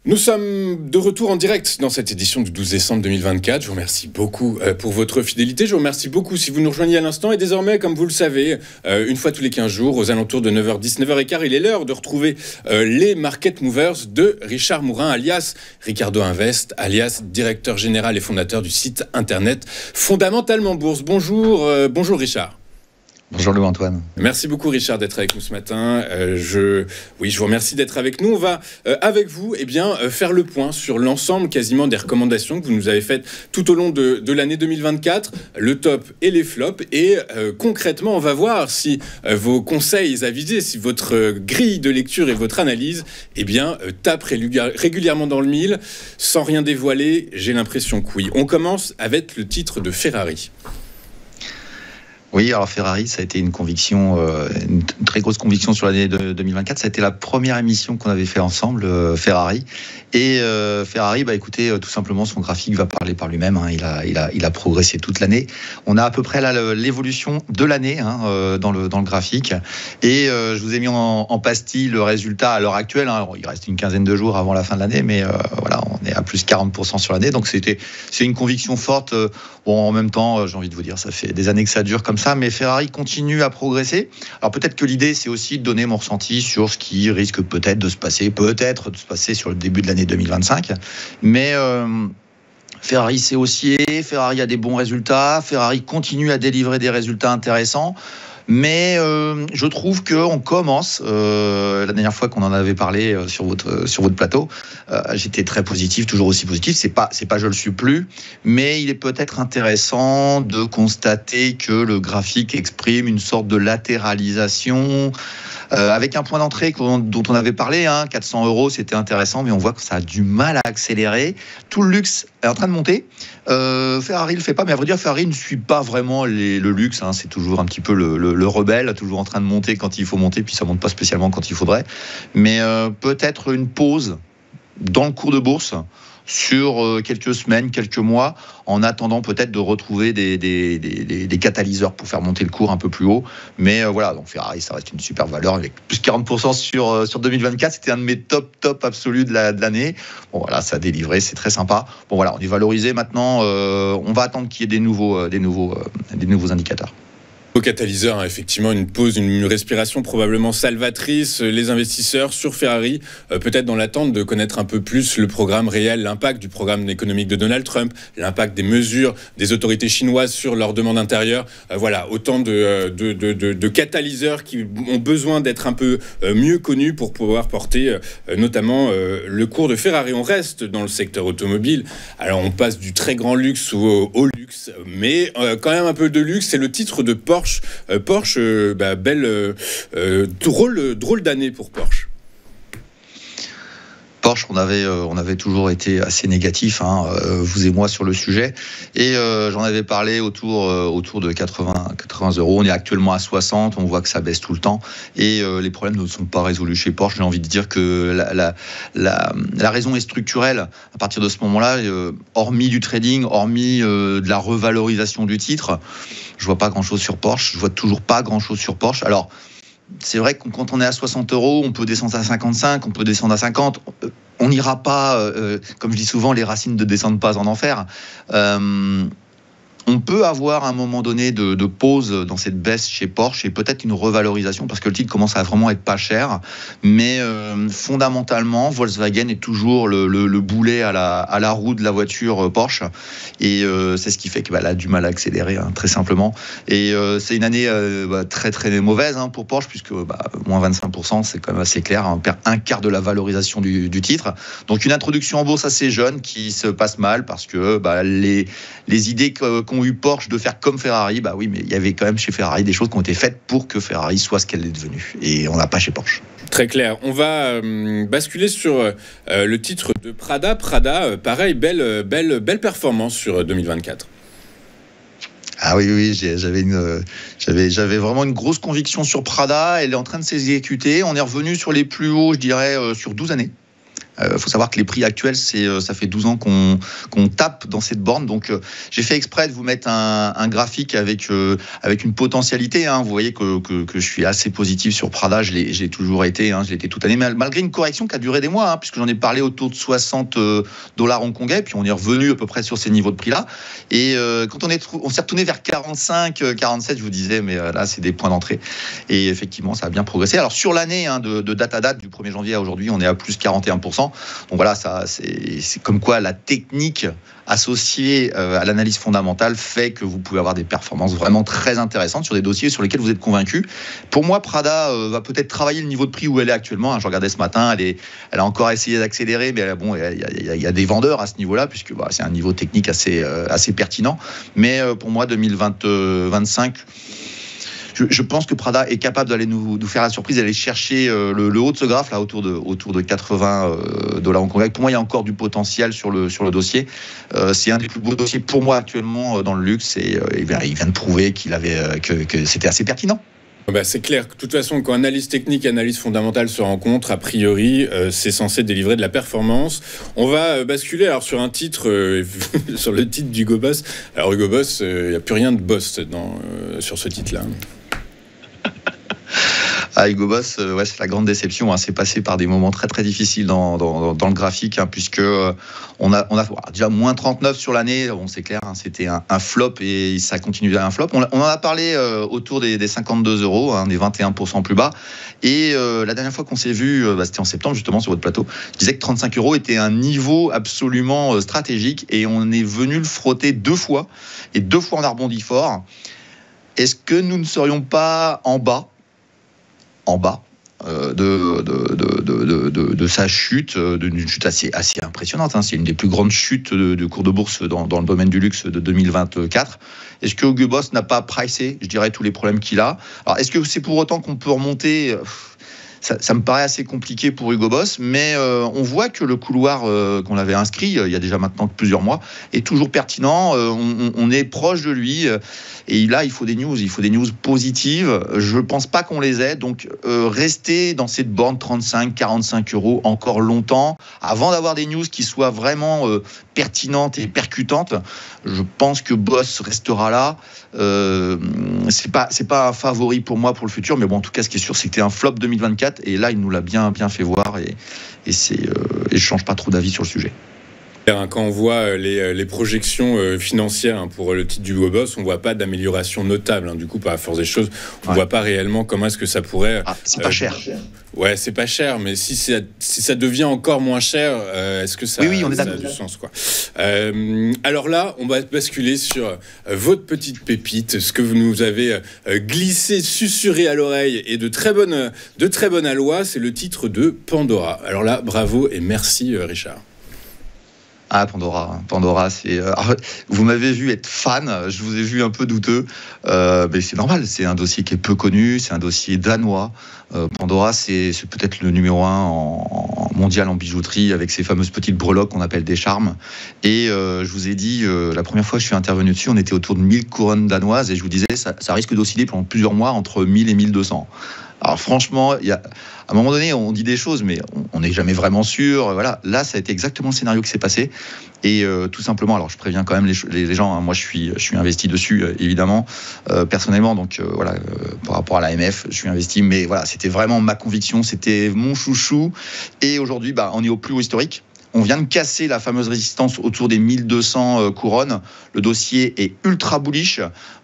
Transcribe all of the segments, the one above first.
Nous sommes de retour en direct dans cette édition du 12 décembre 2024. Je vous remercie beaucoup pour votre fidélité. Je vous remercie beaucoup si vous nous rejoignez à l'instant. Et désormais, comme vous le savez, une fois tous les 15 jours, aux alentours de 9h10, 9h15, il est l'heure de retrouver les Market Movers de Richard Mourin, alias Ricardo Invest, alias directeur général et fondateur du site internet Fondamentalement Bourse. Bonjour, bonjour Richard. Bonjour Louis-Antoine. Merci beaucoup Richard d'être avec nous ce matin. Je vous remercie d'être avec nous. On va avec vous faire le point sur l'ensemble quasiment des recommandations que vous nous avez faites tout au long de l'année 2024, le top et les flops. Et concrètement, on va voir si vos conseils avisés, si votre grille de lecture et votre analyse tape régulièrement dans le mille. Sans rien dévoiler, j'ai l'impression que oui. On commence avec le titre de Ferrari. Oui, alors Ferrari, ça a été une conviction, une très grosse conviction sur l'année 2024. Ça a été la première émission qu'on avait fait ensemble, Ferrari. Et Ferrari, écoutez, tout simplement, son graphique va parler par lui-même. Hein. Il a progressé toute l'année. On a à peu près là l'évolution de l'année dans le graphique. Et je vous ai mis en pastille le résultat à l'heure actuelle. Hein. Il reste une quinzaine de jours avant la fin de l'année, mais voilà, on est à plus 40% sur l'année. Donc c'est une conviction forte. En même temps, j'ai envie de vous dire, ça fait des années que ça dure comme ça, mais Ferrari continue à progresser. Alors peut-être que l'idée, c'est aussi de donner mon ressenti sur ce qui risque peut-être de se passer sur le début de l'année 2025. Mais Ferrari s'est haussier, Ferrari a des bons résultats, Ferrari continue à délivrer des résultats intéressants. Mais je trouve qu'on commence, la dernière fois qu'on en avait parlé sur votre plateau, j'étais très positif, toujours aussi positif, c'est pas je le suis plus, mais il est peut-être intéressant de constater que le graphique exprime une sorte de latéralisation, avec un point d'entrée dont on avait parlé, 400 €, c'était intéressant, mais on voit que ça a du mal à accélérer. Tout le luxe est en train de monter. Ferrari le fait pas, mais à vrai dire, Ferrari ne suit pas vraiment le luxe. C'est toujours un petit peu le rebelle, toujours en train de monter quand il faut monter, puis ça monte pas spécialement quand il faudrait. Mais peut-être une pause dans le cours de bourse sur quelques semaines, quelques mois, en attendant peut-être de retrouver des catalyseurs pour faire monter le cours un peu plus haut. Mais voilà, donc Ferrari, ça reste une super valeur, avec plus de 40% sur 2024. C'était un de mes top absolus de l'année. Bon voilà, ça a délivré, c'est très sympa. Bon voilà, on est valorisé maintenant. On va attendre qu'il y ait des nouveaux indicateurs. Au catalyseur, effectivement, une pause, une respiration probablement salvatrice. Les investisseurs sur Ferrari, peut-être dans l'attente de connaître un peu plus le programme réel, l'impact du programme économique de Donald Trump, l'impact des mesures des autorités chinoises sur leur demande intérieure. Voilà, autant de catalyseurs qui ont besoin d'être un peu mieux connus pour pouvoir porter notamment le cours de Ferrari. On reste dans le secteur automobile. Alors, on passe du très grand luxe au luxe, mais quand même un peu de luxe. C'est le titre de Porsche. Drôle d'année pour Porsche. Porsche, on avait toujours été assez négatif, vous et moi, sur le sujet. Et j'en avais parlé autour de 80 €. On est actuellement à 60, on voit que ça baisse tout le temps. Et les problèmes ne sont pas résolus chez Porsche. J'ai envie de dire que la raison est structurelle. À partir de ce moment-là, hormis du trading, hormis de la revalorisation du titre, je vois pas grand-chose sur Porsche. Je vois toujours pas grand-chose sur Porsche. Alors, c'est vrai que quand on est à 60 €, on peut descendre à 55, on peut descendre à 50. On n'ira pas, comme je dis souvent, les racines ne descendent pas en enfer. On peut avoir à un moment donné de pause dans cette baisse chez Porsche et peut-être une revalorisation parce que le titre commence à vraiment être pas cher. Mais fondamentalement, Volkswagen est toujours le boulet à la roue de la voiture Porsche. Et c'est ce qui fait qu'elle a du mal à accélérer, très simplement. Et c'est une année très très mauvaise pour Porsche puisque moins 25%, c'est quand même assez clair. On perd un quart de la valorisation du titre. Donc une introduction en bourse assez jeune qui se passe mal parce que les idées qu'ont eu Porsche de faire comme Ferrari, oui, mais il y avait quand même chez Ferrari des choses qui ont été faites pour que Ferrari soit ce qu'elle est devenue. Et on n'a pas chez Porsche. Très clair. On va basculer sur le titre de Prada. Prada, pareil, belle performance sur 2024. Ah oui, j'avais vraiment une grosse conviction sur Prada. Elle est en train de s'exécuter. On est revenu sur les plus hauts, je dirais, sur 12 années. faut savoir que les prix actuels, ça fait 12 ans qu'on tape dans cette borne. Donc, j'ai fait exprès de vous mettre un graphique avec une potentialité. Hein. Vous voyez que je suis assez positif sur Prada. J'ai toujours été, je l'ai été toute l'année, malgré une correction qui a duré des mois, puisque j'en ai parlé autour de 60 dollars hongkongais, puis on est revenu à peu près sur ces niveaux de prix-là. Et quand on s'est retourné vers 45, 47, je vous disais, mais là, c'est des points d'entrée. Et effectivement, ça a bien progressé. Alors, sur l'année, de date à date, du 1er janvier à aujourd'hui, on est à plus 41%. Donc voilà, c'est comme quoi la technique associée à l'analyse fondamentale fait que vous pouvez avoir des performances vraiment très intéressantes sur des dossiers sur lesquels vous êtes convaincu. Pour moi, Prada va peut-être travailler le niveau de prix où elle est actuellement. Je regardais ce matin, elle a encore essayé d'accélérer, mais bon, il y a des vendeurs à ce niveau-là, puisque c'est un niveau technique assez pertinent. Mais pour moi, 2025... Je pense que Prada est capable d'aller nous faire la surprise, d'aller chercher le haut de ce graphe, là, autour de 80 dollars hongkongais. Pour moi, il y a encore du potentiel sur le dossier. C'est un des plus beaux dossiers pour moi actuellement dans le luxe, et il vient de prouver que c'était assez pertinent. C'est clair. De toute façon, quand analyse technique et analyse fondamentale se rencontrent, a priori, c'est censé délivrer de la performance. On va basculer alors sur un titre, sur le titre d'Hugo Boss. Alors Hugo Boss, il n'y a plus rien de boss sur ce titre-là. Hugo Boss, c'est la grande déception. C'est passé par des moments très très difficiles dans le graphique, puisque on a déjà moins 39 sur l'année. Bon, c'est clair, c'était un flop et ça continue d'être un flop. On en a parlé autour des 52 euros, des 21% plus bas. Et la dernière fois qu'on s'est vu, c'était en septembre justement sur votre plateau. Je disais que 35 euros était un niveau absolument stratégique, et on est venu le frotter 2 fois, et 2 fois on a rebondi fort. Est-ce que nous ne serions pas en bas de sa chute, d'une chute assez impressionnante. C'est une des plus grandes chutes de cours de bourse dans le domaine du luxe de 2024. Est-ce que Hugo Boss n'a pas pricé, je dirais, tous les problèmes qu'il a? Alors, est-ce que c'est pour autant qu'on peut remonter? Ça me paraît assez compliqué pour Hugo Boss, mais on voit que le couloir qu'on avait inscrit il y a déjà maintenant plusieurs mois est toujours pertinent. On est proche de lui, et là il faut des news positives. Je pense pas qu'on les ait, donc rester dans cette borne 35-45 euros encore longtemps avant d'avoir des news qui soient vraiment pertinentes et percutantes. Je pense que Boss restera là. C'est pas un favori pour moi pour le futur, mais bon, en tout cas, ce qui est sûr, c'est que c'était un flop 2024, et là, il nous l'a bien fait voir, et je change pas trop d'avis sur le sujet. Quand on voit les projections financières pour le titre du Hugo Boss, on ne voit pas d'amélioration notable. Du coup, par la force des choses, on ne voit pas réellement comment est-ce que ça pourrait... c'est pas cher. Ouais, c'est pas cher, mais si ça devient encore moins cher, est-ce que ça, on est ça a du sens, quoi. Alors là, on va basculer sur votre petite pépite, ce que vous nous avez glissé, susurré à l'oreille, et de très bonne aloi, c'est le titre de Pandora. Alors là, bravo et merci Richard. Pandora, c'est... vous m'avez vu être fan, je vous ai vu un peu douteux, mais c'est normal, c'est un dossier qui est peu connu, c'est un dossier danois. Pandora, c'est peut-être le numéro 1 mondial en bijouterie, avec ces fameuses petites breloques qu'on appelle des charmes. Et je vous ai dit, la première fois que je suis intervenu dessus, on était autour de 1000 couronnes danoises, et je vous disais, ça risque d'osciller pendant plusieurs mois entre 1000 et 1200. Alors franchement, à un moment donné, on dit des choses, mais on n'est jamais vraiment sûr. Voilà. Là, ça a été exactement le scénario qui s'est passé. Et tout simplement, alors je préviens quand même les gens, moi je suis investi dessus, évidemment, personnellement. Donc par rapport à l'AMF, je suis investi. Mais voilà, c'était vraiment ma conviction, c'était mon chouchou. Et aujourd'hui, on est au plus haut historique. On vient de casser la fameuse résistance autour des 1200 couronnes. Le dossier est ultra bullish.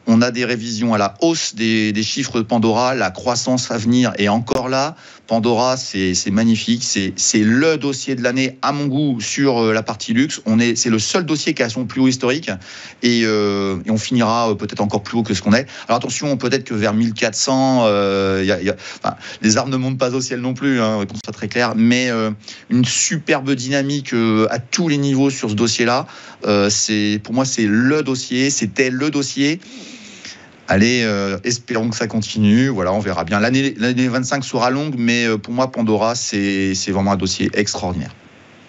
On a des révisions à la hausse des chiffres de Pandora. La croissance à venir est encore là. Pandora, c'est magnifique. C'est le dossier de l'année, à mon goût, sur la partie luxe. C'est le seul dossier qui a son plus haut historique. Et on finira peut-être encore plus haut que ce qu'on est. Alors attention, peut-être que vers 1400, les arbres ne montent pas au ciel non plus, qu'on soit très clair. Mais une superbe dynamique à tous les niveaux sur ce dossier-là. Pour moi, c'est le dossier. C'était le dossier. Allez, espérons que ça continue. Voilà, on verra bien. L'année 25 sera longue, mais pour moi, Pandora, c'est vraiment un dossier extraordinaire.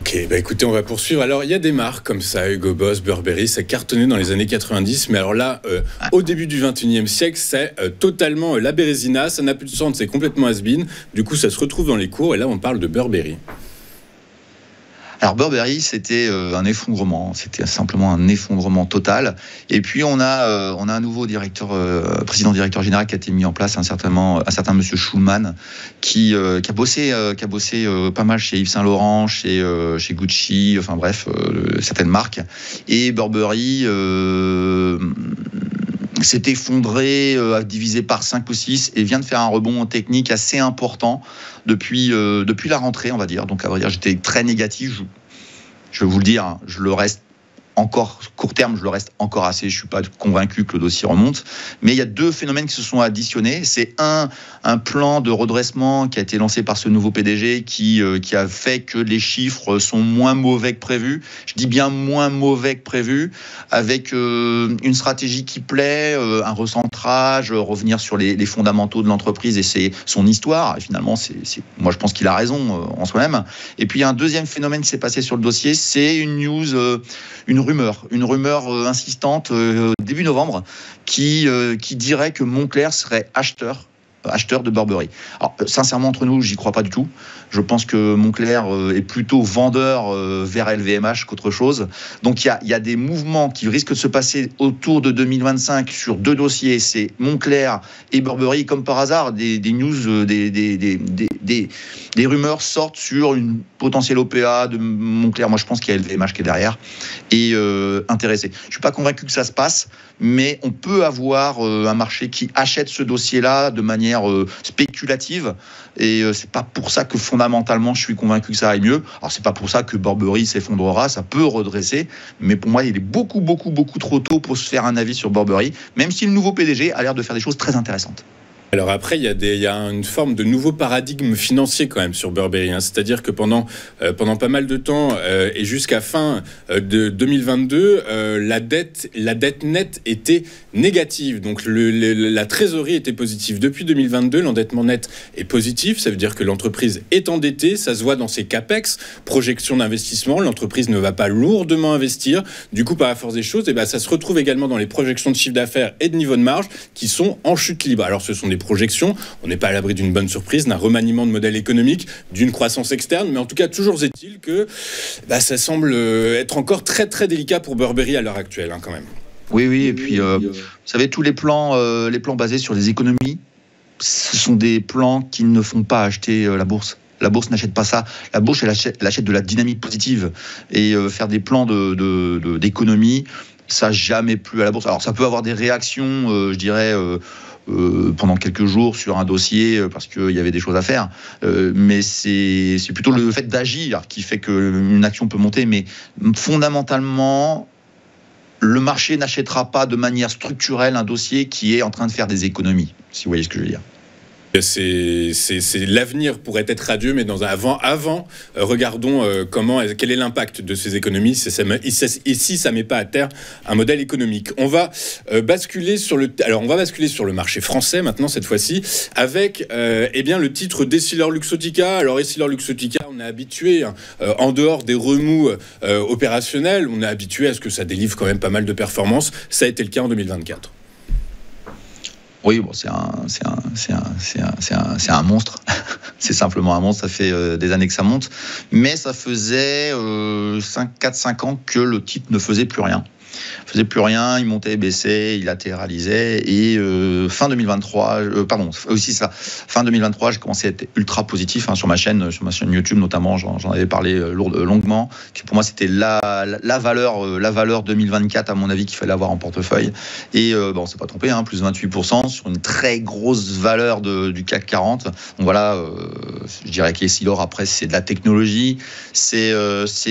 Ok, écoutez, on va poursuivre. Alors, il y a des marques comme ça, Hugo Boss, Burberry, ça cartonnait dans les années 90, mais alors là, au début du 21e siècle, c'est totalement la Bérésina, ça n'a plus de sens, c'est complètement has-been. Du coup, ça se retrouve dans les cours, et là, on parle de Burberry. Alors Burberry, c'était un effondrement, c'était simplement un effondrement total. Et puis on a un nouveau président directeur général qui a été mis en place, un certain monsieur Schulman, qui a bossé pas mal chez Yves Saint Laurent, chez Gucci, enfin bref, certaines marques. Et Burberry s'est effondré, a divisé par 5 ou 6 et vient de faire un rebond technique assez important depuis la rentrée, on va dire. Donc à vrai dire, j'étais très négatif. Je vais vous le dire, hein, je le reste encore court terme, je le reste encore assez. Je suis pas convaincu que le dossier remonte, mais il y a 2 phénomènes qui se sont additionnés. C'est un plan de redressement qui a été lancé par ce nouveau PDG qui a fait que les chiffres sont moins mauvais que prévu. Je dis bien moins mauvais que prévu, avec une stratégie qui plaît, un recentrage, revenir sur les fondamentaux de l'entreprise et c'est son histoire. Et finalement, moi je pense qu'il a raison en soi-même. Et puis il y a un deuxième phénomène qui s'est passé sur le dossier, c'est une news, une rumeur insistante début novembre qui dirait que Moncler serait acheteur de Burberry. Alors, sincèrement, entre nous, j'y crois pas du tout. Je pense que Moncler est plutôt vendeur vers LVMH qu'autre chose. Donc, il y a des mouvements qui risquent de se passer autour de 2025 sur 2 dossiers. C'est Moncler et Burberry. Comme par hasard, des news, des rumeurs sortent sur une potentielle OPA de Moncler. Moi, je pense qu'il y a LVMH qui est derrière et intéressé. Je suis pas convaincu que ça se passe, mais on peut avoir un marché qui achète ce dossier-là de manière spéculative et c'est pas pour ça que fondamentalement je suis convaincu que ça aille mieux. Alors c'est pas pour ça que Burberry s'effondrera, ça peut redresser, mais pour moi il est beaucoup trop tôt pour se faire un avis sur Burberry, même si le nouveau PDG a l'air de faire des choses très intéressantes. Alors après, il y a une forme de nouveau paradigme financier quand même sur Burberry. Hein. C'est-à-dire que pendant pas mal de temps et jusqu'à fin de 2022, la dette nette était négative. Donc la trésorerie était positive. Depuis 2022, l'endettement net est positif. Ça veut dire que l'entreprise est endettée. Ça se voit dans ses capex, projections d'investissement. L'entreprise ne va pas lourdement investir. Du coup, par la force des choses, ça se retrouve également dans les projections de chiffre d'affaires et de niveau de marge qui sont en chute libre. Alors ce sont des projections, on n'est pas à l'abri d'une bonne surprise, d'un remaniement de modèle économique, d'une croissance externe, mais en tout cas, toujours est-il que ça semble être encore très très délicat pour Burberry à l'heure actuelle, hein, quand même. Oui, et puis vous savez, tous les plans basés sur les économies, ce sont des plans qui ne font pas acheter la bourse. La bourse n'achète pas ça. La bourse, elle achète de la dynamique positive. Et faire des plans d'économie, ça n'a jamais plu à la bourse. Alors ça peut avoir des réactions, je dirais, pendant quelques jours sur un dossier parce qu'il y avait des choses à faire, mais c'est plutôt le fait d'agir qui fait qu'une action peut monter. Mais fondamentalement, le marché n'achètera pas de manière structurelle un dossier qui est en train de faire des économies, si vous voyez ce que je veux dire. L'avenir pourrait être radieux, mais dans un avant, regardons quel est l'impact de ces économies et si ça met pas à terre un modèle économique. On va basculer sur le marché français maintenant cette fois-ci avec le titre d'Essilor-Luxottica. Alors Essilor-Luxottica, on est habitué en dehors des remous opérationnels, on est habitué à ce que ça délivre quand même pas mal de performances. Ça a été le cas en 2024. Oui, bon, c'est un monstre. C'est simplement un monstre. Ça fait des années que ça monte. Mais ça faisait 4-5 ans que le titre ne faisait plus rien. Il montait, baissait, il latéralisait. Et fin 2023, fin 2023, j'ai commencé à être ultra positif sur ma chaîne YouTube notamment. J'en avais parlé longuement. Pour moi, c'était la valeur 2024 à mon avis qu'il fallait avoir en portefeuille. Et on s'est pas trompé, plus 28% sur une très grosse valeur du CAC 40. Donc voilà, je dirais qu'Essilor après c'est de la technologie, c'est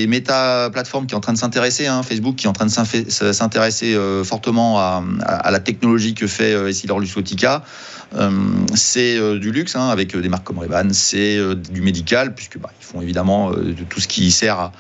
Meta Platform qui est en train de s'intéresser, Facebook qui est en train de s'intéresser fortement à la technologie que fait Essilor-Luxottica. C'est du luxe avec des marques comme Ray-Ban, c'est du médical puisque ils font évidemment tout ce qui sert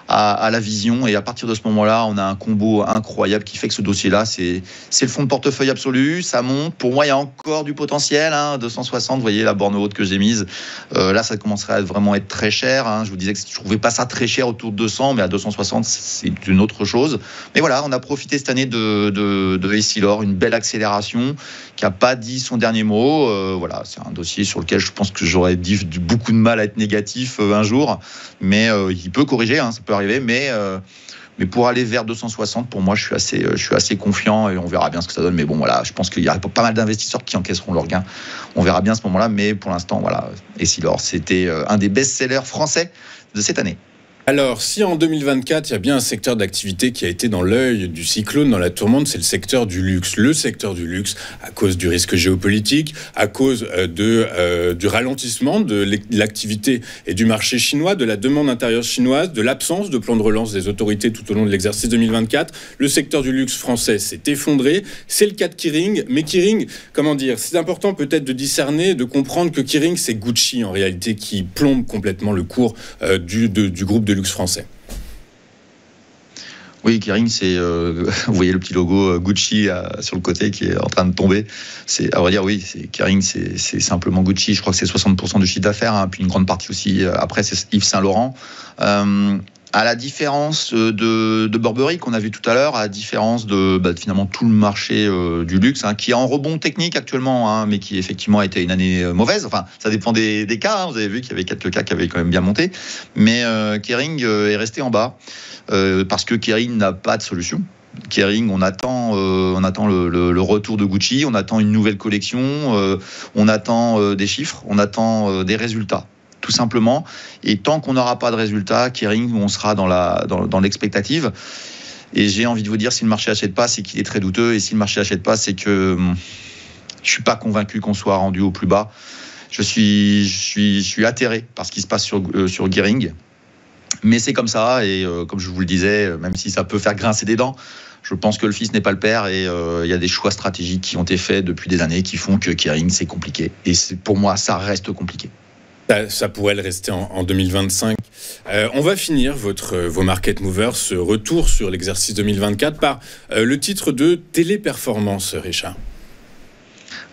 à la vision. Et à partir de ce moment-là, on a un combo incroyable qui fait que ce dossier-là, c'est le fond de portefeuille absolu. Ça monte. Pour moi, il y a encore du potentiel. 260, vous voyez la borne haute que j'ai mise. Là, ça commencerait à vraiment être très cher. Je vous disais que je ne trouvais pas ça très cher autour de 200, mais à 260, c'est une autre chose. Mais voilà, on a profité cette année de Essilor, une belle accélération qui n'a pas dit son dernier mot. Voilà, c'est un dossier sur lequel je pense que j'aurais dit beaucoup de mal à être négatif un jour. Mais il peut corriger, ça peut arriver, mais pour aller vers 260, pour moi, je suis assez confiant et on verra bien ce que ça donne. Mais bon, voilà, je pense qu'il y a pas mal d'investisseurs qui encaisseront leur gain. On verra bien à ce moment-là, mais pour l'instant, voilà, Essilor, c'était un des best-sellers français de cette année. Alors, si en 2024, il y a bien un secteur d'activité qui a été dans l'œil du cyclone, dans la tourmente, c'est le secteur du luxe. Le secteur du luxe, à cause du risque géopolitique, à cause du ralentissement de l'activité et du marché chinois, de la demande intérieure chinoise, de l'absence de plan de relance des autorités tout au long de l'exercice 2024. Le secteur du luxe français s'est effondré. C'est le cas de Kering. Mais Kering, comment dire, c'est important peut-être de discerner, de comprendre que Kering, c'est Gucci en réalité qui plombe complètement le cours du groupe de luxe français. Oui, Kering, c'est vous voyez le petit logo Gucci sur le côté qui est en train de tomber. C'est à vrai dire, oui, Kering, c'est simplement Gucci. Je crois que c'est 60% du chiffre d'affaires, puis une grande partie aussi. Après, c'est Yves Saint Laurent. À la différence de Burberry qu'on a vu tout à l'heure, à la différence de finalement tout le marché du luxe, qui est en rebond technique actuellement, mais qui effectivement a été une année mauvaise. Enfin, ça dépend des cas. Vous avez vu qu'il y avait quelques cas qui avaient quand même bien monté, mais Kering est resté en bas parce que Kering n'a pas de solution. Kering, on attend le retour de Gucci, on attend une nouvelle collection, on attend des chiffres, on attend des résultats. Tout simplement. Et tant qu'on n'aura pas de résultats, Kering, on sera dans l'expectative. Et j'ai envie de vous dire, si le marché n'achète pas, c'est qu'il est très douteux. Et si le marché n'achète pas, c'est que je suis pas convaincu qu'on soit rendu au plus bas. Je suis atterré par ce qui se passe sur Kering. Mais c'est comme ça. Et comme je vous le disais, même si ça peut faire grincer des dents, je pense que le fils n'est pas le père. Et il y a des choix stratégiques qui ont été faits depuis des années qui font que Kering, c'est compliqué. Et pour moi, ça reste compliqué. Ça pourrait le rester en 2025. On va finir vos Market Movers, ce retour sur l'exercice 2024, par le titre de Téléperformance, Richard.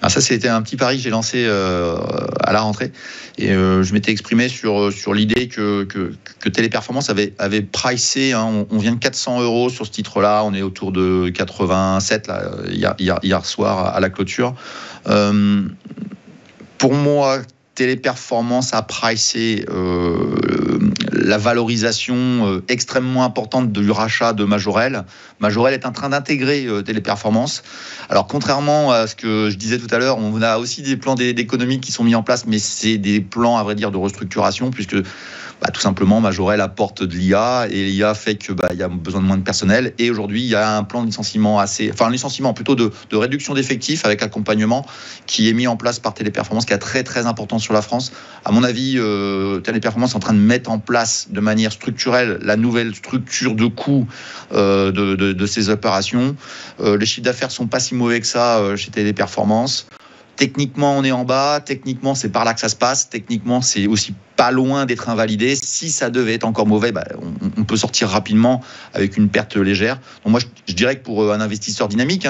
Alors ça, c'était un petit pari que j'ai lancé à la rentrée. Et je m'étais exprimé sur l'idée que Téléperformance avait pricé. On vient de 400 € sur ce titre-là. On est autour de 87 là, hier soir à la clôture. Pour moi, Téléperformance a pricé la valorisation extrêmement importante du rachat de Majorel. Majorel est en train d'intégrer Téléperformance. Alors, contrairement à ce que je disais tout à l'heure, on a aussi des plans d'économie qui sont mis en place, mais c'est des plans, à vrai dire, de restructuration, puisque tout simplement, Majorel apporte de l'IA et l'IA fait que il y a besoin de moins de personnel. Et aujourd'hui, il y a un plan de licenciement un licenciement plutôt de réduction d'effectifs avec accompagnement qui est mis en place par Téléperformance, qui est très très important sur la France. À mon avis, Téléperformance est en train de mettre en place de manière structurelle la nouvelle structure de coûts de ces opérations. Les chiffres d'affaires sont pas si mauvais que ça chez Téléperformance. Techniquement, on est en bas. Techniquement, c'est par là que ça se passe. Techniquement, c'est aussi pas loin d'être invalidé. Si ça devait être encore mauvais, on peut sortir rapidement avec une perte légère. Donc moi, je dirais que pour un investisseur dynamique,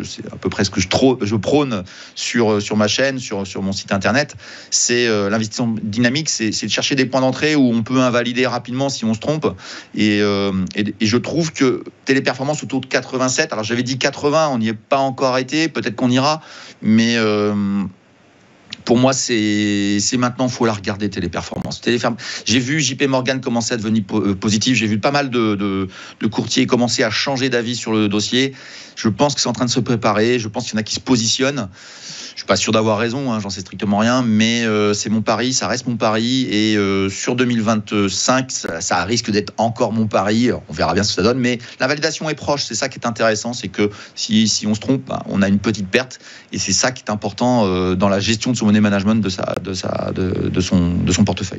c'est à peu près ce que je prône sur ma chaîne, sur mon site internet. C'est l'investissement dynamique, c'est de chercher des points d'entrée où on peut invalider rapidement si on se trompe. Et je trouve que Téléperformance autour de 87. Alors j'avais dit 80, on n'y est pas encore arrêté. Peut-être qu'on ira, mais pour moi, c'est maintenant, il faut la regarder, Téléperformance. J'ai vu JP Morgan commencer à devenir positif. J'ai vu pas mal de courtiers commencer à changer d'avis sur le dossier. Je pense que c'est en train de se préparer. Je pense qu'il y en a qui se positionnent. Je suis pas sûr d'avoir raison, j'en sais strictement rien, mais c'est mon pari, ça reste mon pari. Et sur 2025, ça risque d'être encore mon pari. On verra bien ce que ça donne, mais la validation est proche. C'est ça qui est intéressant, c'est que si on se trompe, on a une petite perte. Et c'est ça qui est important dans la gestion de son money management, de son portefeuille.